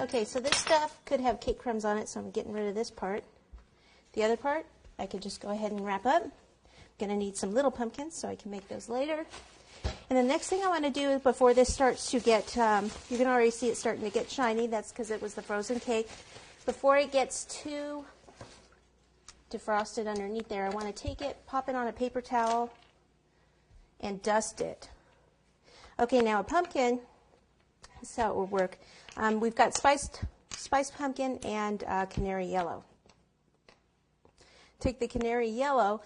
Okay, so this stuff could have cake crumbs on it, so I'm getting rid of this part. The other part, I could just go ahead and wrap up. I'm going to need some little pumpkins, so I can make those later. And the next thing I want to do before this starts to get, you can already see it starting to get shiny. That's because it was the frozen cake. Before it gets too defrosted underneath there, I want to take it, pop it on a paper towel, and dust it. Okay, now a pumpkin, this is how it will work. We've got spiced pumpkin and canary yellow. Take the canary yellow,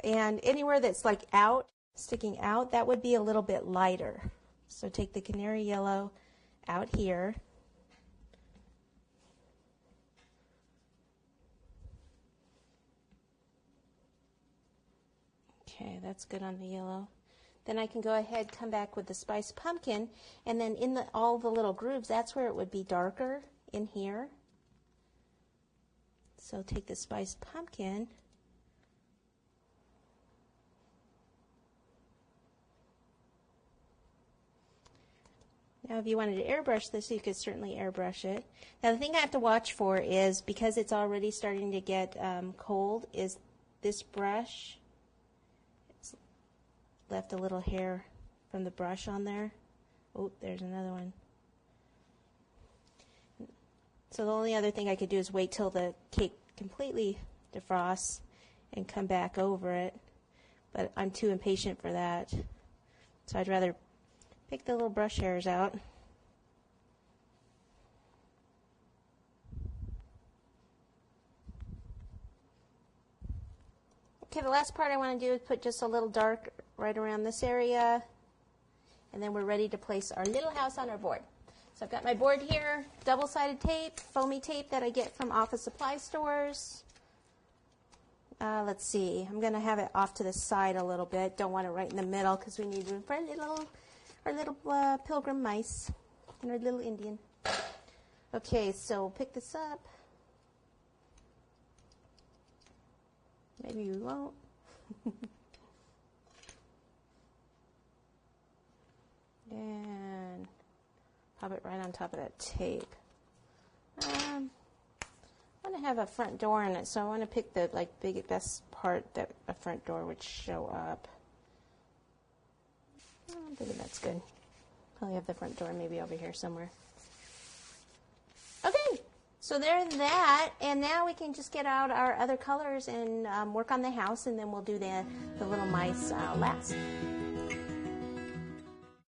and anywhere that's like out, sticking out, that would be a little bit lighter. So take the canary yellow out here. Okay, that's good on the yellow. Then I can go ahead, come back with the spiced pumpkin, and then in all the little grooves, that's where it would be darker in here. So take the spiced pumpkin. Now, if you wanted to airbrush this, you could certainly airbrush it. Now, the thing I have to watch for is, because it's already starting to get cold, is this brush. It's left a little hair from the brush on there. Oh, there's another one. So the only other thing I could do is wait till the cake completely defrosts and come back over it. But I'm too impatient for that. So I'd rather pick the little brush hairs out. Okay, the last part I want to do is put just a little dark right around this area, and then we're ready to place our little house on our board. So I've got my board here, double-sided tape, foamy tape that I get from office supply stores. Let's see, I'm going to have it off to the side a little bit. Don't want it right in the middle because we need room for our little pilgrim mice and our little Indian. Okay, so pick this up. Maybe we won't. And pop it right on top of that tape. I want to have a front door in it, so I want to pick the best part that a front door would show up. I think that's good. Probably have the front door maybe over here somewhere. Okay, so there's that, and now we can just get out our other colors and work on the house, and then we'll do the little mice last.